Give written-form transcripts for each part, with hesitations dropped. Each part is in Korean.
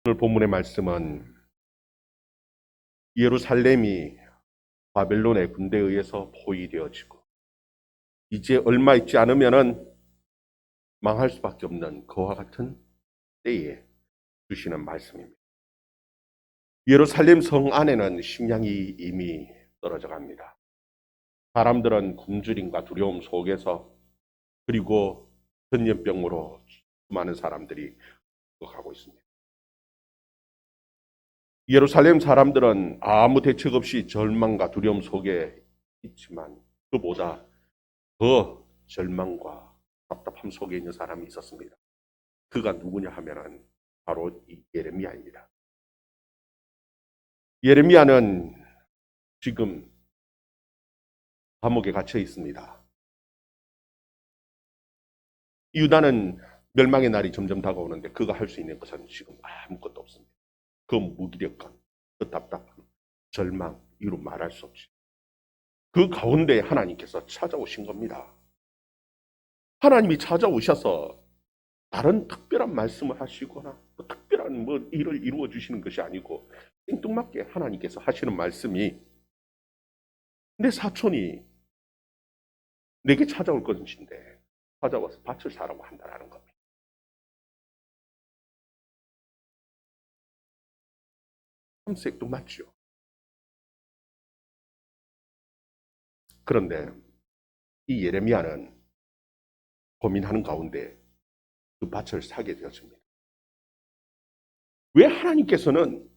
오늘 본문의 말씀은 예루살렘이 바벨론의 군대에 의해서 포위되어지고 이제 얼마 있지 않으면은 망할 수밖에 없는 그와 같은 때에 주시는 말씀입니다. 예루살렘 성 안에는 식량이 이미 떨어져 갑니다. 사람들은 굶주림과 두려움 속에서, 그리고 전염병으로 많은 사람들이 죽어가고 있습니다. 예루살렘 사람들은 아무 대책 없이 절망과 두려움 속에 있지만 그보다 더 절망과 답답함 속에 있는 사람이 있었습니다. 그가 누구냐 하면은 바로 이 예레미야입니다. 예레미야는 지금 감옥에 갇혀 있습니다. 유다는 멸망의 날이 점점 다가오는데 그가 할 수 있는 것은 지금 아무것도 없습니다. 그 무기력감, 그 답답함, 절망, 이루 말할 수 없이 그 가운데 하나님께서 찾아오신 겁니다. 하나님이 찾아오셔서 다른 특별한 말씀을 하시거나 특별한 일을 이루어 주시는 것이 아니고 생뚱맞게 하나님께서 하시는 말씀이 내 사촌이 내게 찾아올 것인데 찾아와서 밭을 사라고 한다는 겁니다. 참 생뚱맞죠. 그런데 이 예레미야는 고민하는 가운데 그 밭을 사게 되었습니다. 왜 하나님께서는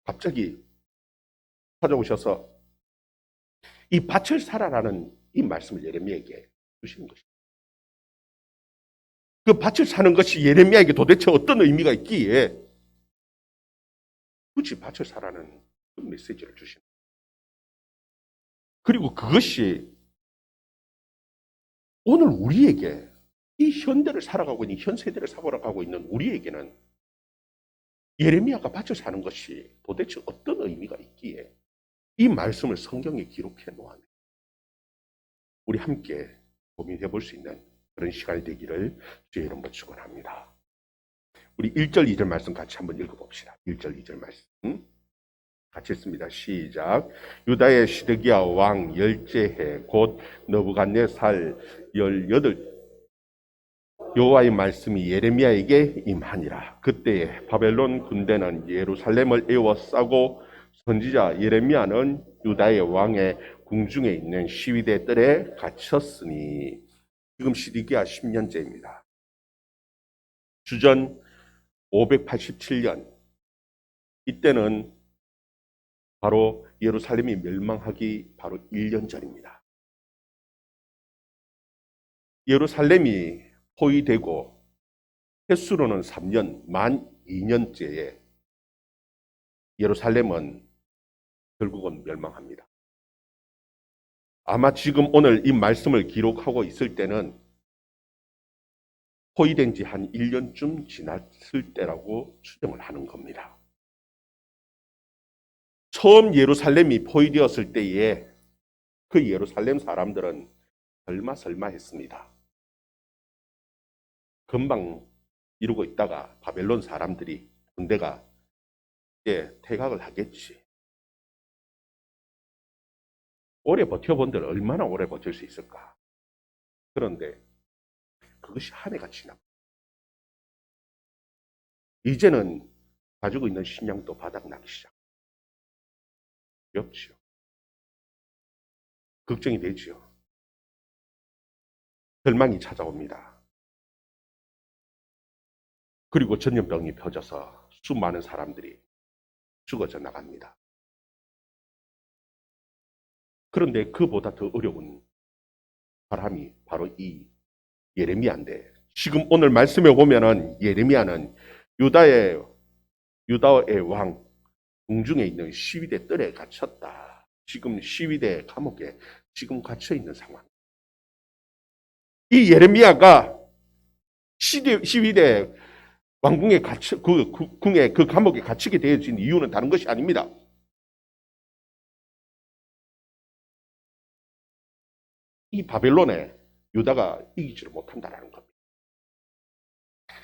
갑자기 찾아오셔서 이 밭을 사라라는 이 말씀을 예레미야에게 주시는 것입니다. 그 밭을 사는 것이 예레미야에게 도대체 어떤 의미가 있기에 굳이 밭을 사라는 그 메시지를 주시는 거예요. 그리고 그것이 오늘 우리에게 이 현대를 살아가고 있는 현 세대를 살아가고 있는 우리에게는 예레미야가 밭을 사는 것이 도대체 어떤 의미가 있기에 이 말씀을 성경에 기록해 놓았네. 우리 함께 고민해 볼 수 있는 그런 시간이 되기를 주의 이름으로 축원합니다. 우리 1절 2절 말씀 같이 한번 읽어봅시다. 1절 2절 말씀 같이 읽습니다. 시작. 유다의 시드기야 왕 열째 해 곧 느부갓네살 18 여호와의 말씀이 예레미야에게 임하니라. 그때에 바벨론 군대는 예루살렘을 에워싸고 선지자 예레미야는 유다의 왕의 궁중에 있는 시위대 뜰에 갇혔으니 지금 시드기야 10년째입니다. 주전 587년 이때는 바로 예루살렘이 멸망하기 바로 1년 전입니다. 예루살렘이 포위되고 횟수로는 3년, 만 2년째에 예루살렘은 결국은 멸망합니다. 아마 지금 오늘 이 말씀을 기록하고 있을 때는 포위된 지 한 1년쯤 지났을 때라고 추정을 하는 겁니다. 처음 예루살렘이 포위되었을 때에 그 예루살렘 사람들은 설마 했습니다. 금방 이루고 있다가 바벨론 사람들이 군대가 이제 퇴각을 하겠지. 오래 버텨본들 얼마나 오래 버틸 수 있을까? 그런데 그것이 한 해가 지나. 이제는 가지고 있는 식량도 바닥나기 시작. 어렵지요. 걱정이 되지요. 절망이 찾아옵니다. 그리고 전염병이 퍼져서 수많은 사람들이 죽어져 나갑니다. 그런데 그보다 더 어려운 사람이 바로 이 예레미야인데 지금 오늘 말씀에 보면은 예레미야는 유다의 왕 궁중에 있는 시위대 뜰에 갇혔다. 지금 시위대 감옥에 지금 갇혀 있는 상황. 이 예레미야가 시위대 왕궁에 궁에 그 감옥에 갇히게 되어진 이유는 다른 것이 아닙니다. 이 바벨론에 유다가 이기지를 못한다라는 겁니다.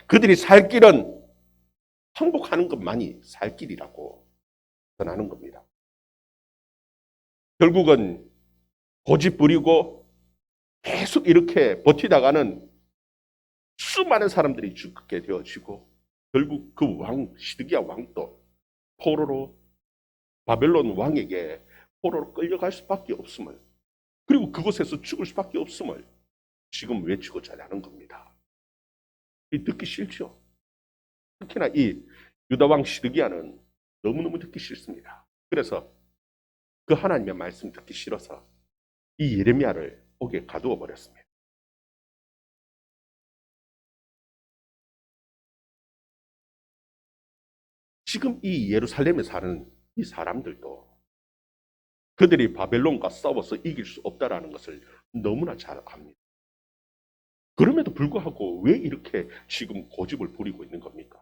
그들이 살 길은 항복하는 것만이 살 길이라고 전하는 겁니다. 결국은 고집 부리고 계속 이렇게 버티다가는 수많은 사람들이 죽게 되어지고 결국 그 왕, 시드기야 왕도 포로로 바벨론 왕에게 포로로 끌려갈 수밖에 없음을, 그리고 그곳에서 죽을 수밖에 없음을 지금 외치고 자라는 겁니다. 듣기 싫죠? 특히나 이 유다왕 시드기야는 너무너무 듣기 싫습니다. 그래서 그 하나님의 말씀 듣기 싫어서 이 예레미야를 옥에 가두어 버렸습니다. 지금 이 예루살렘에 사는 이 사람들도 그들이 바벨론과 싸워서 이길 수 없다라는 것을 너무나 잘 압니다. 그럼에도 불구하고 왜 이렇게 지금 고집을 부리고 있는 겁니까?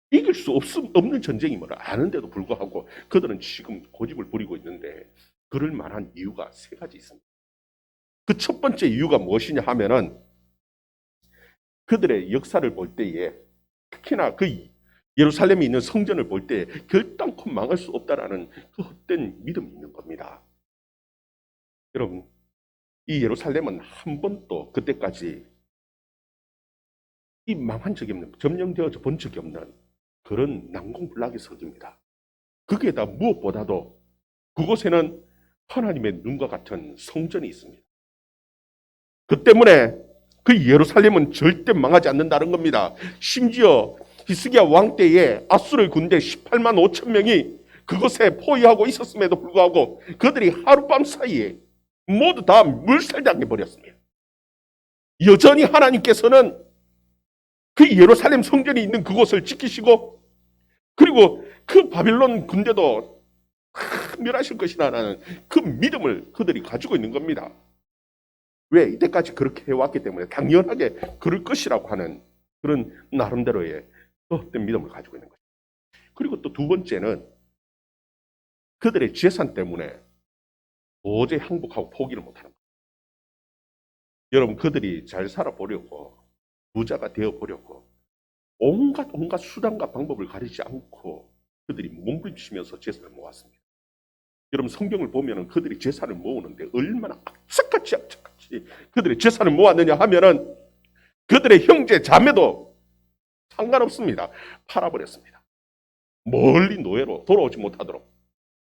이길 수 없는 전쟁임을 아는데도 불구하고 그들은 지금 고집을 부리고 있는데 그럴 만한 이유가 세 가지 있습니다. 그 첫 번째 이유가 무엇이냐 하면은 그들의 역사를 볼 때에 특히나 그 예루살렘에 있는 성전을 볼 때 결단코 망할 수 없다라는 그 헛된 믿음이 있는 겁니다. 여러분, 이 예루살렘은 한 번도 그때까지 이 망한 적이 없는, 점령되어져 본 적이 없는 그런 난공불락의 성입니다. 거기에다 무엇보다도 그곳에는 하나님의 눈과 같은 성전이 있습니다. 그 때문에 그 예루살렘은 절대 망하지 않는다는 겁니다. 심지어 히스기야 왕 때에 아수르 군대 18만 5천 명이 그것에 포위하고 있었음에도 불구하고 그들이 하룻밤 사이에 모두 다 물살당해 버렸습니다. 여전히 하나님께서는 그 예루살렘 성전이 있는 그곳을 지키시고 그리고 그 바빌론 군대도 멸하실 것이라는 그 믿음을 그들이 가지고 있는 겁니다. 왜? 이때까지 그렇게 해왔기 때문에 당연하게 그럴 것이라고 하는 그런 나름대로의 헛된 믿음을 가지고 있는 거죠. 그리고 또 두 번째는 그들의 재산 때문에 도저히 항복하고 포기를 못하는 거예요. 여러분, 그들이 잘 살아보려고 부자가 되어보려고 온갖 수단과 방법을 가리지 않고 그들이 몸부림치면서 재산을 모았습니다. 여러분, 성경을 보면 그들이 재산을 모으는데 얼마나 악착같이 그들의 재산을 모았느냐 하면은 그들의 형제 자매도 상관없습니다. 팔아버렸습니다. 멀리 노예로 돌아오지 못하도록.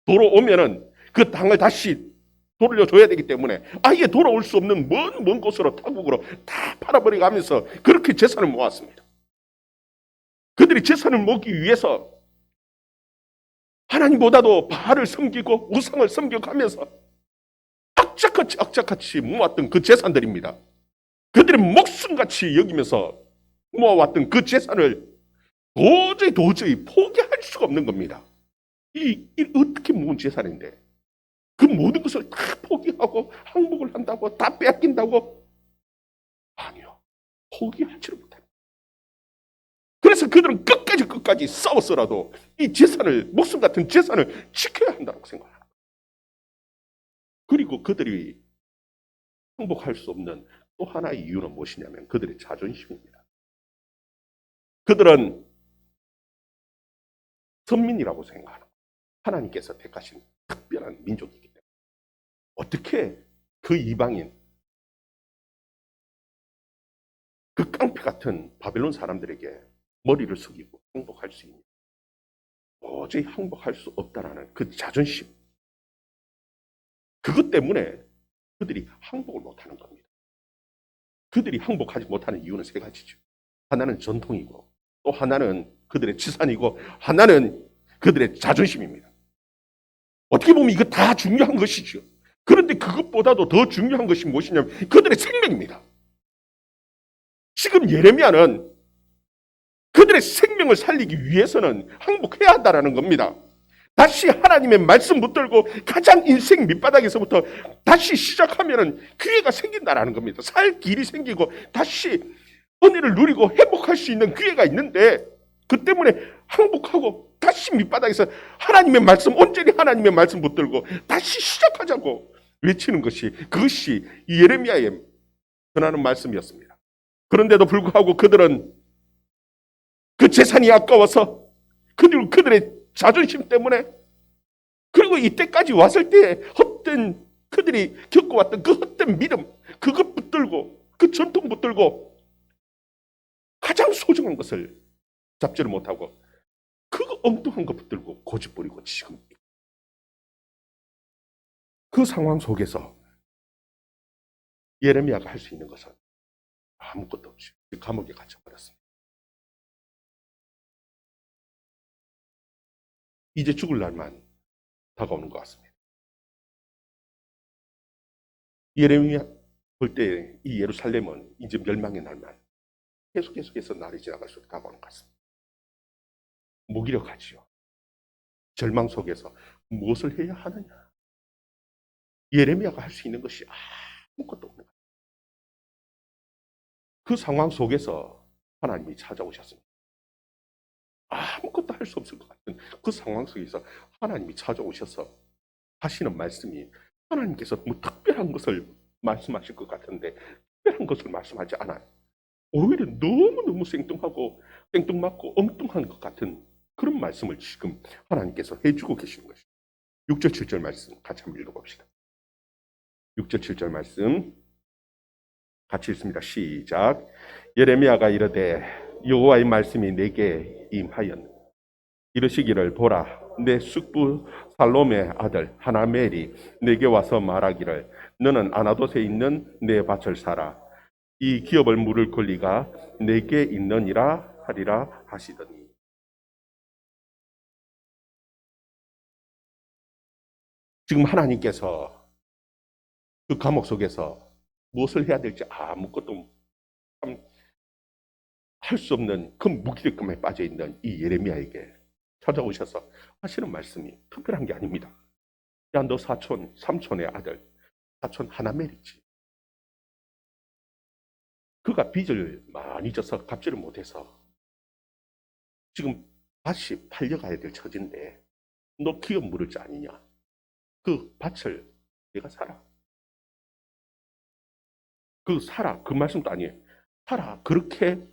돌아오면은 그 땅을 다시 돌려줘야 되기 때문에 아예 돌아올 수 없는 먼 곳으로 타국으로 다 팔아버려가면서 그렇게 재산을 모았습니다. 그들이 재산을 모으기 위해서 하나님보다도 바알을 섬기고 우상을 섬겨가면서 악착같이 모았던 그 재산들입니다. 그들의 목숨같이 여기면서 모아왔던 그 재산을 도저히 포기할 수가 없는 겁니다. 이 어떻게 모은 재산인데 그 모든 것을 다 포기하고 항복을 한다고 다 빼앗긴다고? 아니요. 포기하지를 못합니다. 그래서 그들은 끝까지 싸워서라도 이 재산을, 목숨 같은 재산을 지켜야 한다고 생각합니다. 그리고 그들이 항복할 수 없는 또 하나의 이유는 무엇이냐면 그들의 자존심입니다. 그들은 선민이라고 생각하는 하나님께서 택하신 특별한 민족이기 때문에 어떻게 그 이방인, 그 깡패 같은 바벨론 사람들에게 머리를 숙이고 항복할 수 있냐? 도저히 항복할 수 없다라는 그 자존심, 그것 때문에 그들이 항복을 못하는 겁니다. 그들이 항복하지 못하는 이유는 세 가지죠. 하나는 전통이고 또 하나는 그들의 치산이고 하나는 그들의 자존심입니다. 어떻게 보면 이거 다 중요한 것이죠. 그런데 그것보다도 더 중요한 것이 무엇이냐면 그들의 생명입니다. 지금 예레미야는 그들의 생명을 살리기 위해서는 항복해야 한다는 겁니다. 다시 하나님의 말씀 붙들고 가장 인생 밑바닥에서부터 다시 시작하면 기회가 생긴다는 겁니다. 살 길이 생기고 다시 은혜를 누리고 회복할 수 있는 기회가 있는데 그 때문에 항복하고 다시 밑바닥에서 하나님의 말씀, 온전히 하나님의 말씀 붙들고 다시 시작하자고 외치는 것이, 그것이 예레미야의 전하는 말씀이었습니다. 그런데도 불구하고 그들은 그 재산이 아까워서 그들의 자존심 때문에, 그리고 이때까지 왔을 때 헛된, 그들이 겪어왔던 그 헛된 믿음, 그것 붙들고, 그 전통 붙들고 가장 소중한 것을 잡지를 못하고 그거 엉뚱한 거 붙들고 고집부리고 지금 그 상황 속에서 예레미야가 할 수 있는 것은 아무것도 없이 감옥에 갇혀버렸습니다. 이제 죽을 날만 다가오는 것 같습니다. 예레미야 볼 때 이 예루살렘은 이제 멸망의 날만 계속해서 날이 지나갈수록 다가오는 것 같습니다. 무기력하지요. 절망 속에서 무엇을 해야 하느냐. 예레미야가 할 수 있는 것이 아무것도 없는 거예요. 그 상황 속에서 하나님이 찾아오셨습니다. 아무것도 할 수 없을 것 같은 그 상황 속에서 하나님이 찾아오셔서 하시는 말씀이, 하나님께서 뭐 특별한 것을 말씀하실 것 같은데 특별한 것을 말씀하지 않아요. 오히려 너무너무 생뚱하고 생뚱맞고 엉뚱한 것 같은 그런 말씀을 지금 하나님께서 해주고 계시는 것이죠. 6절 7절 말씀 같이 한번 읽어봅시다. 6절 7절 말씀 같이 읽습니다. 시작. 예레미야가 이르되 여호와의 말씀이 내게 임하였노라. 이르시기를 보라, 내 숙부 살롬의 아들 하나멜이 내게 와서 말하기를 너는 아나돗에 있는 내 밭을 사라. 이 기업을 물을 권리가 내게 있느니라 하리라 하시더니. 지금 하나님께서 그 감옥 속에서 무엇을 해야 될지 아무것도 할 수 없는 그 무기력감에 빠져 있는 이 예레미야에게 찾아오셔서 하시는 말씀이 특별한 게 아닙니다. 야, 너 사촌, 삼촌의 아들, 사촌 하나멜이지. 그가 빚을 많이 져서 갚지를 못해서 지금 밭이 팔려가야 될 처지인데 너 기업 물을 줄 아니냐? 그 밭을 내가 사라. 그 사라. 그 말씀도 아니에요. 사라. 그렇게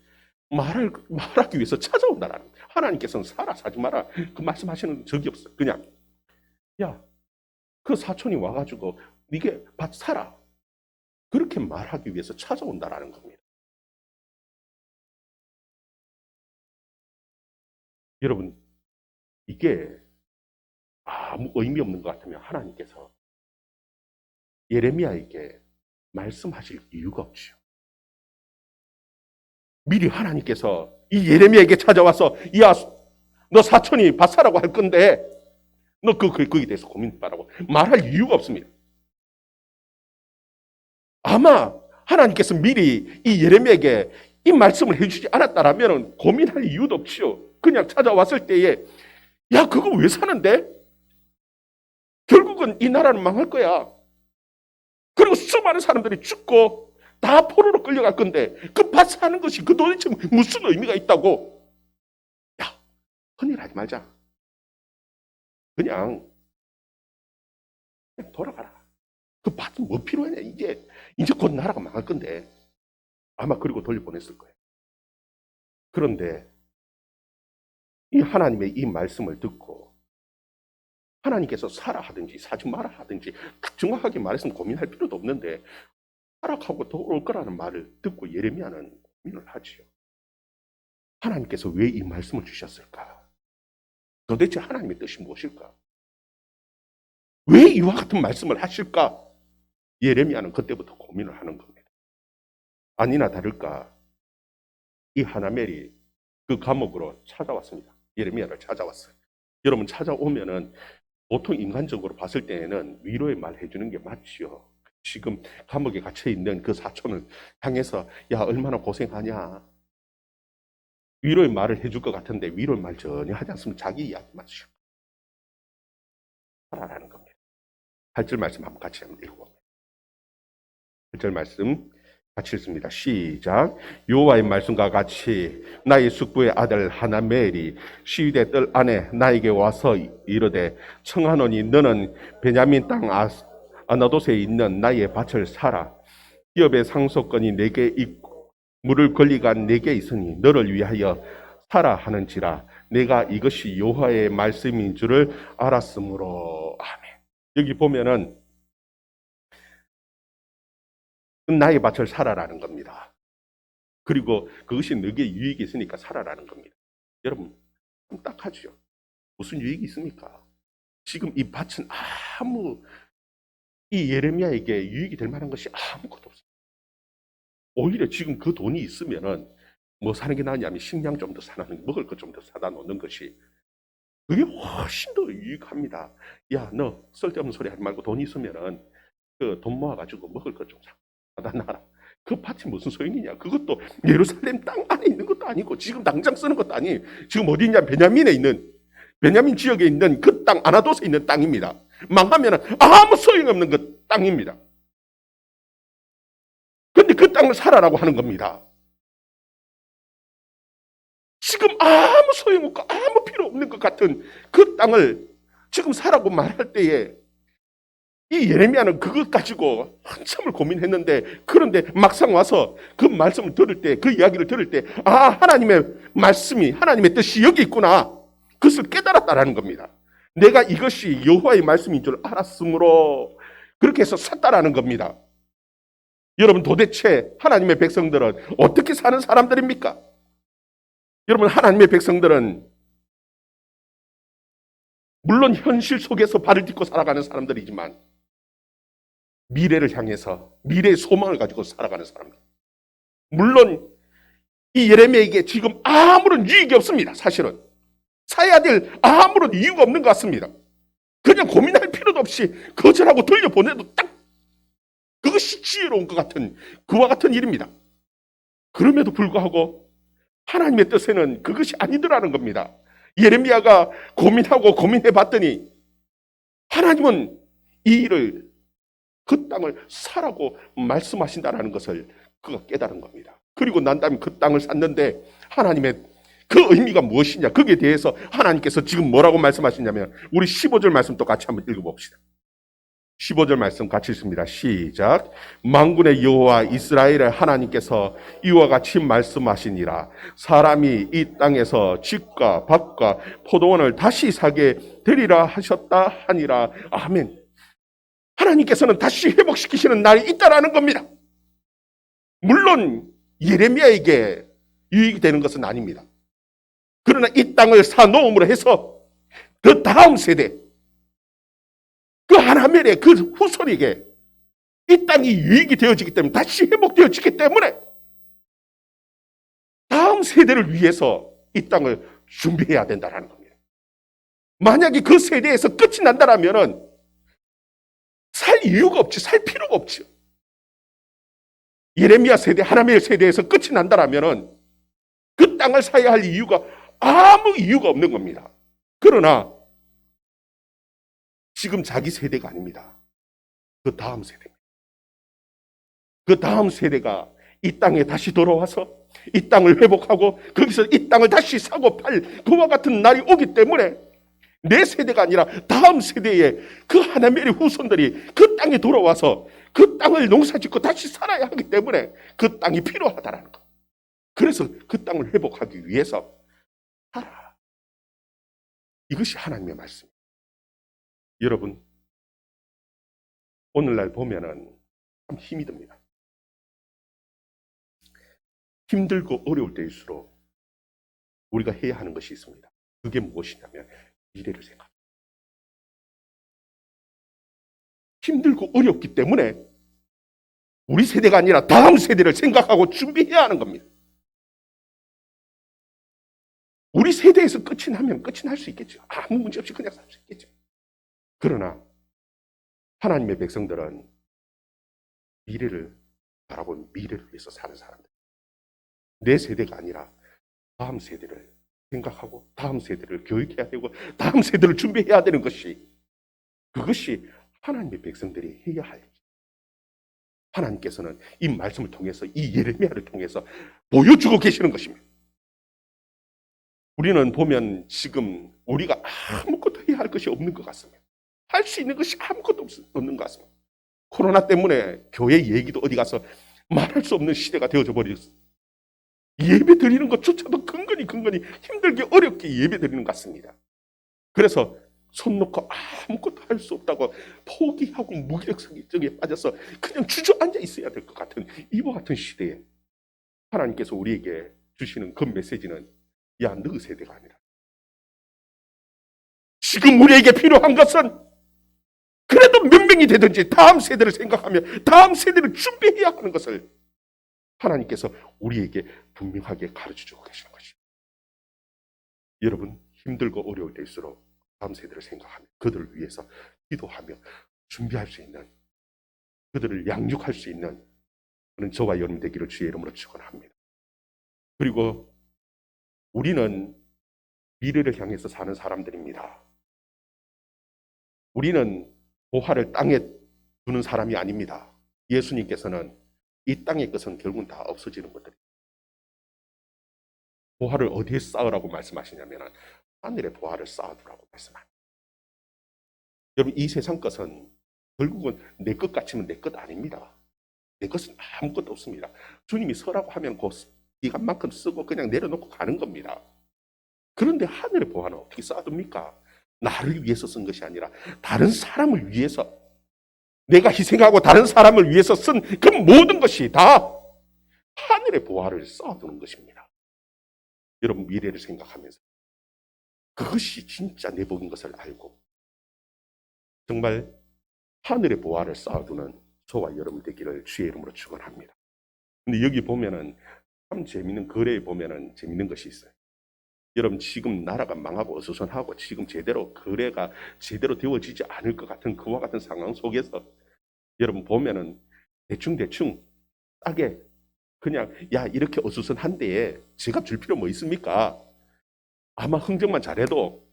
말하기 위해서 찾아온다라는 거예요. 하나님께서는 사라, 사지 마라. 그 말씀하시는 적이 없어요. 그냥, 야, 그 사촌이 와가지고 네게 밭 사라. 그렇게 말하기 위해서 찾아온다라는 겁니다. 여러분, 이게 아무 의미 없는 것 같으면 하나님께서 예레미야에게 말씀하실 이유가 없죠. 미리 하나님께서 이 예레미야에게 찾아와서 야, 너 사촌이 밭 사라고 할 건데 너 거기에 대해서 고민해봐라고 말할 이유가 없습니다. 아마 하나님께서 미리 이 예레미야에게 이 말씀을 해주지 않았다라면 고민할 이유도 없지요. 그냥 찾아왔을 때에 야, 그거 왜 사는데? 결국은 이 나라는 망할 거야. 그리고 수많은 사람들이 죽고 다 포로로 끌려갈 건데 그 밭 사는 것이 그 도대체 무슨 의미가 있다고? 야, 헌일 하지 말자. 그냥 돌아가라. 그 밭은 뭐 필요하냐? 이제 곧 나라가 망할 건데. 아마 그리고 돌려보냈을 거예요. 그런데 이 하나님의 이 말씀을 듣고 하나님께서 사라 하든지 사지 마라 하든지 정확하게 말했으면 고민할 필요도 없는데 타락하고 돌아올 거라는 말을 듣고 예레미야는 고민을 하지요. 하나님께서 왜 이 말씀을 주셨을까? 도대체 하나님의 뜻이 무엇일까? 왜 이와 같은 말씀을 하실까? 예레미야는 그때부터 고민을 하는 겁니다. 아니나 다를까 이 하나멜이 그 감옥으로 찾아왔습니다. 예레미야를 찾아왔어요. 여러분, 찾아오면은 보통 인간적으로 봤을 때에는 위로의 말 해주는 게 맞지요. 지금 감옥에 갇혀 있는 그 사촌을 향해서 야, 얼마나 고생하냐, 위로의 말을 해줄 것 같은데 위로의 말 전혀 하지 않으면 자기 이야기만 하시오. 하라는 겁니다. 8절 말씀 한번 같이 한번 읽어봅니다. 8절 말씀 같이 읽습니다. 시작. 여호와의 말씀과 같이 나의 숙부의 아들 하나멜이 시위대 뜰 안에 나에게 와서 이르되 청하노니 너는 베냐민 땅 아나돗에 있는 나의 밭을 사라. 기업의 상속권이 내게 있고 물을 권리가 내게 있으니 너를 위하여 하라 하는지라 내가 이것이 여호와의 말씀인 줄을 알았으므로. 아멘. 여기 보면은 나의 밭을 살아라는 겁니다. 그리고 그것이 너에게 유익이 있으니까 살아라는 겁니다. 여러분 딱 하죠. 무슨 유익이 있습니까? 지금 이 밭은 이 예레미야에게 유익이 될 만한 것이 아무것도 없습니다. 오히려 지금 그 돈이 있으면은 뭐 사는 게 낫냐면 식량 좀 더 사는, 먹을 것 좀 더 사다 놓는 것이 그게 훨씬 더 유익합니다. 야, 너 쓸데없는 소리 하지 말고 돈 있으면은 그 돈 모아가지고 먹을 것 좀 사다 놔라. 그 밭이 무슨 소용이냐? 그것도 예루살렘 땅 안에 있는 것도 아니고 지금 당장 쓰는 것도 아니. 지금 어디 있냐? 베냐민 지역에 있는 그 땅, 아나도스에 있는 땅입니다. 망하면 아무 소용없는 그 땅입니다. 근데 그 땅을 사라라고 하는 겁니다. 지금 아무 소용없고 아무 필요 없는 것 같은 그 땅을 지금 사라고 말할 때에 이 예레미야는 그것 가지고 한참을 고민했는데, 그런데 막상 와서 그 말씀을 들을 때, 그 이야기를 들을 때, 하나님의 말씀이, 하나님의 뜻이 여기 있구나. 그것을 깨달았다라는 겁니다. 내가 이것이 여호와의 말씀인 줄 알았으므로 그렇게 해서 샀다라는 겁니다. 여러분 도대체 하나님의 백성들은 어떻게 사는 사람들입니까? 여러분 하나님의 백성들은 물론 현실 속에서 발을 딛고 살아가는 사람들이지만 미래를 향해서 미래의 소망을 가지고 살아가는 사람들. 물론 이 예레미야에게 지금 아무런 유익이 없습니다. 사실은 사야 될 아무런 이유가 없는 것 같습니다. 그냥 고민할 필요도 없이 거절하고 돌려보내도 딱 그것이 지혜로운 것 같은 그와 같은 일입니다. 그럼에도 불구하고 하나님의 뜻에는 그것이 아니더라는 겁니다. 예레미야가 고민하고 고민해 봤더니 하나님은 이 일을, 그 땅을 사라고 말씀하신다는 것을 그가 깨달은 겁니다. 그리고 난 다음에 그 땅을 샀는데 하나님의 그 의미가 무엇이냐, 거기에 대해서 하나님께서 지금 뭐라고 말씀하시냐면 우리 15절 말씀 또 같이 한번 읽어봅시다. 15절 말씀 같이 읽습니다. 시작. 만군의 여호와 이스라엘의 하나님께서 이와 같이 말씀하시니라. 사람이 이 땅에서 집과 밭과 포도원을 다시 사게 되리라 하셨다 하니라. 아멘. 하나님께서는 다시 회복시키시는 날이 있다라는 겁니다. 물론 예레미야에게 유익이 되는 것은 아닙니다. 그러나 이 땅을 사놓음으로 해서 그 다음 세대, 그 하나멜의 그 후손에게 이 땅이 유익이 되어지기 때문에, 다시 회복되어지기 때문에 다음 세대를 위해서 이 땅을 준비해야 된다는 겁니다. 만약에 그 세대에서 끝이 난다면 살 이유가 없지, 살 필요가 없죠. 예레미야 세대, 하나멜 세대에서 끝이 난다면 그 땅을 사야 할 이유가 아무 이유가 없는 겁니다. 그러나 지금 자기 세대가 아닙니다. 그 다음 세대입니다. 그 다음 세대가 이 땅에 다시 돌아와서 이 땅을 회복하고 거기서 이 땅을 다시 사고 팔 그와 같은 날이 오기 때문에 내 세대가 아니라 다음 세대의 그 하나멜의 후손들이 그 땅에 돌아와서 그 땅을 농사짓고 다시 살아야 하기 때문에 그 땅이 필요하다라는 것. 그래서 그 땅을 회복하기 위해서 살아. 이것이 하나님의 말씀입니다. 여러분, 오늘날 보면은 참 힘이 듭니다. 힘들고 어려울 때일수록 우리가 해야 하는 것이 있습니다. 그게 무엇이냐면 미래를 생각합니다. 힘들고 어렵기 때문에 우리 세대가 아니라 다음 세대를 생각하고 준비해야 하는 겁니다. 우리 세대에서 끝이 나면 끝이 날 수 있겠죠. 아무 문제 없이 그냥 살 수 있겠죠. 그러나 하나님의 백성들은 미래를 바라보는, 미래를 위해서 사는 사람들. 내 세대가 아니라 다음 세대를 생각하고 다음 세대를 교육해야 되고 다음 세대를 준비해야 되는 것이, 그것이 하나님의 백성들이 해야 할 일. 하나님께서는 이 말씀을 통해서, 이 예레미야를 통해서 보여주고 계시는 것입니다. 우리는 보면 지금 우리가 아무것도 해야 할 것이 없는 것 같습니다. 할 수 있는 것이 아무것도 없는 것 같습니다. 코로나 때문에 교회 얘기도 어디 가서 말할 수 없는 시대가 되어져 버렸습니다. 예배 드리는 것조차도 근근히 힘들게 어렵게 예배 드리는 것 같습니다. 그래서 손 놓고 아무것도 할 수 없다고 포기하고 무기력성에 빠져서 그냥 주저앉아 있어야 될 것 같은 이와 같은 시대에 하나님께서 우리에게 주시는 그 메시지는 야, 너 세대가 아니라 지금 우리에게 필요한 것은 그래도 몇 명이 되든지 다음 세대를 생각하며 다음 세대를 준비해야 하는 것을 하나님께서 우리에게 분명하게 가르쳐주고 계시는 것입니다. 여러분, 힘들고 어려울 때일수록 다음 세대를 생각하며 그들을 위해서 기도하며 준비할 수 있는, 그들을 양육할 수 있는 그런 저와 여러분 되기를 주의 이름으로 축원합니다. 그리고 우리는 미래를 향해서 사는 사람들입니다. 우리는 보화를 땅에 두는 사람이 아닙니다. 예수님께서는 이 땅의 것은 결국은 다 없어지는 것들입니다. 보화를 어디에 쌓으라고 말씀하시냐면 하늘에 보화를 쌓아두라고 말씀합니다. 여러분, 이 세상 것은 결국은 내 것 같지만 내 것 아닙니다. 내 것은 아무것도 없습니다. 주님이 서라고 하면 그 기간만큼 쓰고 그냥 내려놓고 가는 겁니다. 그런데 하늘의 보화는 어떻게 쌓아둡니까? 나를 위해서 쓴 것이 아니라 다른 사람을 위해서, 내가 희생하고 다른 사람을 위해서 쓴 그 모든 것이 다 하늘의 보화를 쌓아두는 것입니다. 여러분, 미래를 생각하면서 그것이 진짜 내 복인 것을 알고 정말 하늘의 보화를 쌓아두는 저와 여러분 되기를 주의 이름으로 축원합니다. 근데 여기 보면은 참 재밌는, 거래에 보면은 재밌는 것이 있어요. 여러분, 지금 나라가 망하고 어수선하고 지금 제대로 거래가 제대로 되어지지 않을 것 같은 그와 같은 상황 속에서 여러분 보면은 대충 싸게 그냥 야, 이렇게 어수선한데 제값 줄 필요 뭐 있습니까? 아마 흥정만 잘해도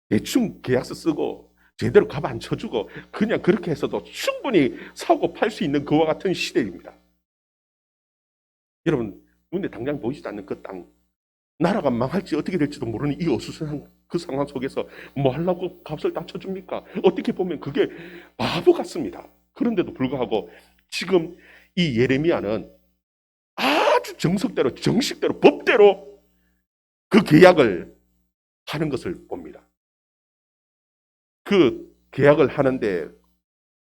대충 계약서 쓰고 제대로 값 안 쳐주고 그냥 그렇게 해서도 충분히 사고 팔 수 있는 그와 같은 시대입니다. 여러분, 눈에 당장 보이지도 않는 그 땅, 나라가 망할지 어떻게 될지도 모르는 이 어수선한 그 상황 속에서 뭐 하려고 값을 다 쳐줍니까? 어떻게 보면 그게 바보 같습니다. 그런데도 불구하고 지금 이 예레미야는 아주 정석대로, 정식대로, 법대로 그 계약을 하는 것을 봅니다. 그 계약을 하는데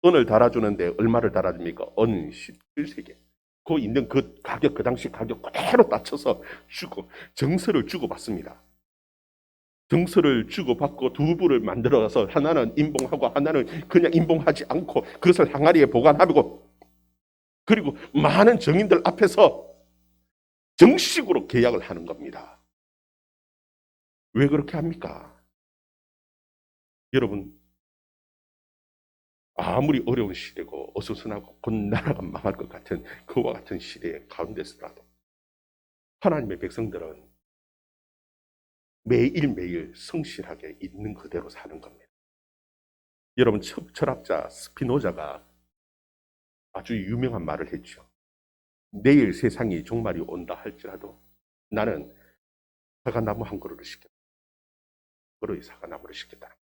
은을 달아주는데 얼마를 달아줍니까? 은 17세계. 그 있는 그 가격, 그 당시 가격 그대로 따쳐서 주고 정서를 주고 받습니다. 정서를 주고 받고 두 부를 만들어서 하나는 인봉하고 하나는 그냥 인봉하지 않고 그것을 항아리에 보관하고 그리고 많은 정인들 앞에서 정식으로 계약을 하는 겁니다. 왜 그렇게 합니까? 여러분, 아무리 어려운 시대고 어수선하고 곧 나라가 망할 것 같은 그와 같은 시대 가운데서라도 하나님의 백성들은 매일매일 성실하게 있는 그대로 사는 겁니다. 여러분, 철학자 스피노자가 아주 유명한 말을 했죠. 내일 세상이 종말이 온다 할지라도 나는 사과나무 한 그루를 심겠다. 그루의 사과나무를 심겠다.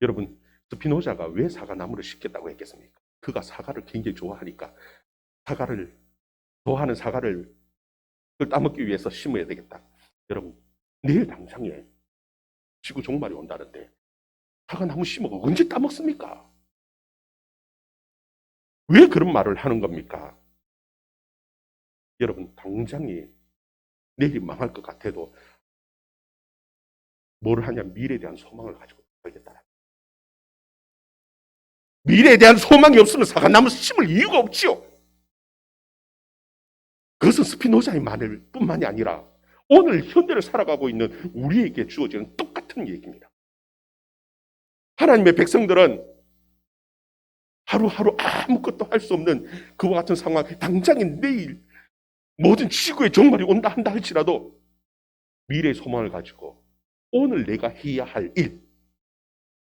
여러분, 스피노자가 왜 사과나무를 심겠다고 했겠습니까? 그가 사과를 굉장히 좋아하니까 사과를 좋아하는 사과를 따먹기 위해서 심어야 되겠다. 여러분, 내일 당장에 지구 종말이 온다는데 사과나무 심어가 언제 따먹습니까? 왜 그런 말을 하는 겁니까? 여러분, 당장에 내일이 망할 것 같아도 뭘 하냐? 미래에 대한 소망을 가지고 살겠다. 미래에 대한 소망이 없으면 사과나무 심을 이유가 없지요. 그것은 스피노자의 말 뿐만이 아니라 오늘 현대를 살아가고 있는 우리에게 주어지는 똑같은 얘기입니다. 하나님의 백성들은 하루하루 아무것도 할 수 없는 그와 같은 상황, 당장에 내일 모든 지구의 종말이 온다 한다 할지라도 미래의 소망을 가지고 오늘 내가 해야 할 일,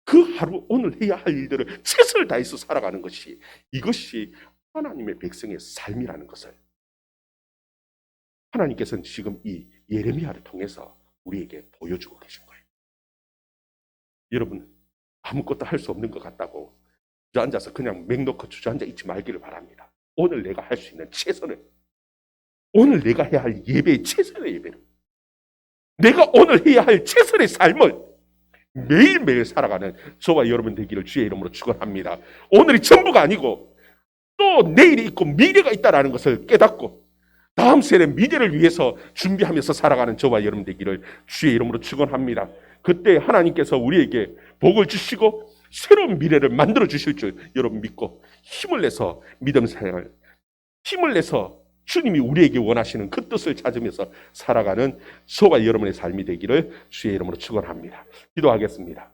그 하루 오늘 해야 할 일들을 최선을 다해서 살아가는 것이 이것이 하나님의 백성의 삶이라는 것을 하나님께서는 지금 이 예레미야를 통해서 우리에게 보여주고 계신 거예요. 여러분, 아무것도 할 수 없는 것 같다고 주저앉아서 그냥 맹 놓고 주저앉아 있지 말기를 바랍니다. 오늘 내가 할 수 있는 최선을 오늘 내가 해야 할 예배, 최선의 예배를, 내가 오늘 해야 할 최선의 삶을 매일매일 살아가는 저와 여러분 되기를 주의 이름으로 축원합니다. 오늘이 전부가 아니고 또 내일이 있고 미래가 있다는 것을 깨닫고 다음 세대 미래를 위해서 준비하면서 살아가는 저와 여러분 되기를 주의 이름으로 축원합니다. 그때 하나님께서 우리에게 복을 주시고 새로운 미래를 만들어 주실 줄 여러분 믿고 힘을 내서 믿음 생활, 힘을 내서 주님이 우리에게 원하시는 그 뜻을 찾으면서 살아가는 저와 여러분의 삶이 되기를 주의 이름으로 축원합니다. 기도하겠습니다.